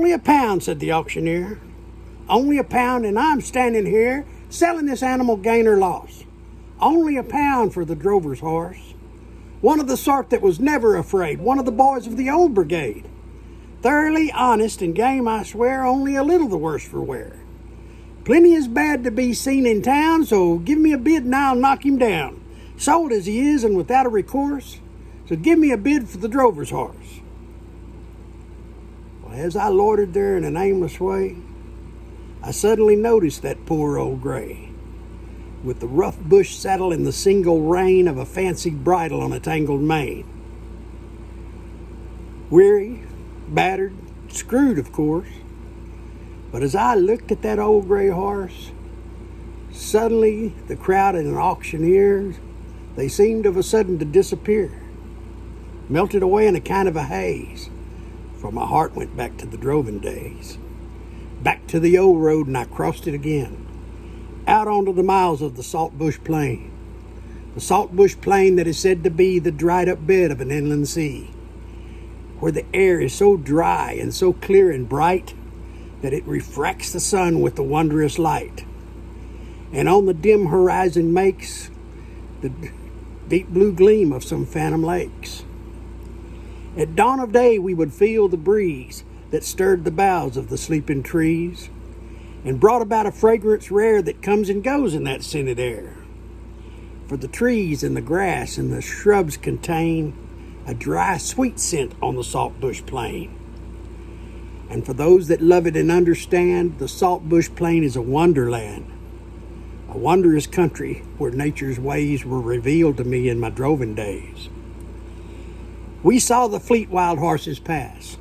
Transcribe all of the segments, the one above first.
"Only a pound," said the auctioneer. "Only a pound, and I'm standing here selling this animal gain or loss. Only a pound for the drover's horse. One of the sort that was never afraid, one of the boys of the old brigade. Thoroughly honest and game, I swear, only a little the worse for wear. Plenty is bad to be seen in town, so give me a bid and I'll knock him down. Sold as he is and without a recourse, so give me a bid for the drover's horse." Well, as I loitered there in an aimless way, I suddenly noticed that poor old gray, with the rough bush saddle and the single rein of a fancy bridle on a tangled mane. Weary, battered, screwed, of course. But as I looked at that old gray horse, suddenly the crowd and auctioneers, they seemed of a sudden to disappear, melted away in a kind of a haze, for my heart went back to the droving days, back to the old road, and I crossed it again, out onto the miles of the saltbush plain, the saltbush plain that is said to be the dried up bed of an inland sea, where the air is so dry and so clear and bright that it refracts the sun with a wondrous light, and on the dim horizon makes the deep blue gleam of some phantom lakes. At dawn of day we would feel the breeze that stirred the boughs of the sleeping trees and brought about a fragrance rare that comes and goes in that scented air. For the trees and the grass and the shrubs contain a dry, sweet scent on the saltbush plain. And for those that love it and understand, the saltbush plain is a wonderland, a wondrous country where nature's ways were revealed to me in my droving days. We saw the fleet wild horses pass,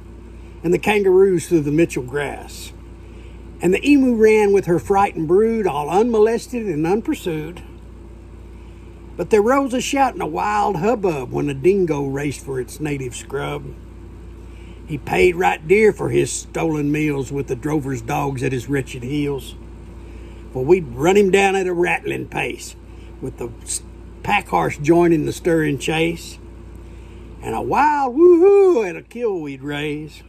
and the kangaroos through the Mitchell grass, and the emu ran with her frightened brood, all unmolested and unpursued. But there rose a shout and a wild hubbub when a dingo raced for its native scrub. He paid right dear for his stolen meals with the drover's dogs at his wretched heels. For we'd run him down at a rattling pace, with the pack horse joining the stirring chase. And a wild woo-hoo at a kill we'd raise.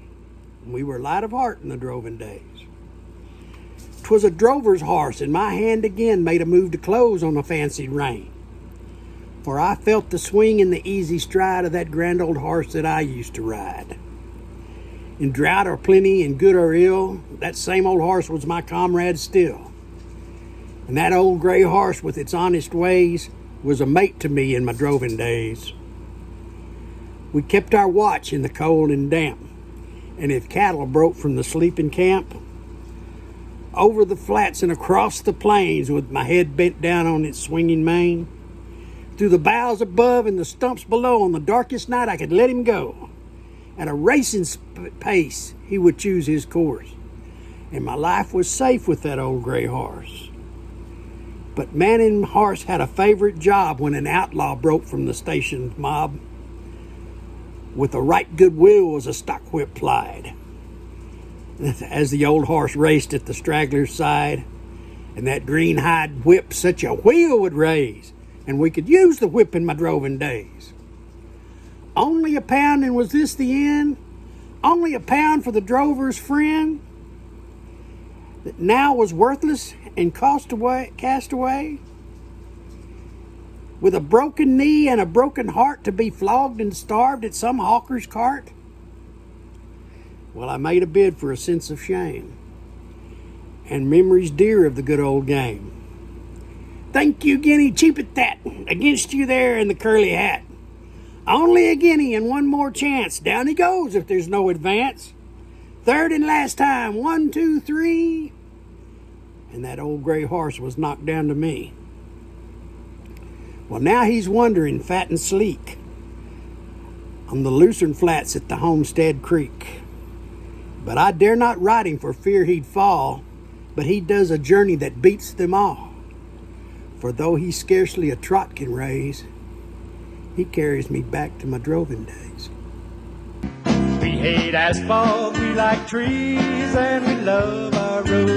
We were light of heart in the droving days. 'Twas a drover's horse, and my hand again made a move to close on the fancied rein. For I felt the swing and the easy stride of that grand old horse that I used to ride. In drought or plenty, in good or ill, that same old horse was my comrade still. And that old gray horse with its honest ways was a mate to me in my droving days. We kept our watch in the cold and damp, and if cattle broke from the sleeping camp, over the flats and across the plains with my head bent down on its swinging mane, through the boughs above and the stumps below, on the darkest night I could let him go. At a racing pace he would choose his course, and my life was safe with that old gray horse. But man and horse had a favorite job when an outlaw broke from the station mob. With a right good will was a stock whip plied, as the old horse raced at the straggler's side, and that green hide whip such a wheel would raise, and we could use the whip in my droving days. Only a pound, and was this the end? Only a pound for the drover's friend that now was worthless and cast away, with a broken knee and a broken heart to be flogged and starved at some hawker's cart? Well, I made a bid for a sense of shame and memories dear of the good old game. "Thank you, guinea, cheap at that, against you there in the curly hat. Only a guinea and one more chance. Down he goes if there's no advance. Third and last time, 1, 2, 3. And that old gray horse was knocked down to me. Well, now he's wandering fat and sleek on the Lucerne flats at the Homestead Creek. But I dare not ride him for fear he'd fall, but he does a journey that beats them all. For though he scarcely a trot can raise, he carries me back to my droving days." We hate asphalt, we like trees, and we love our roads.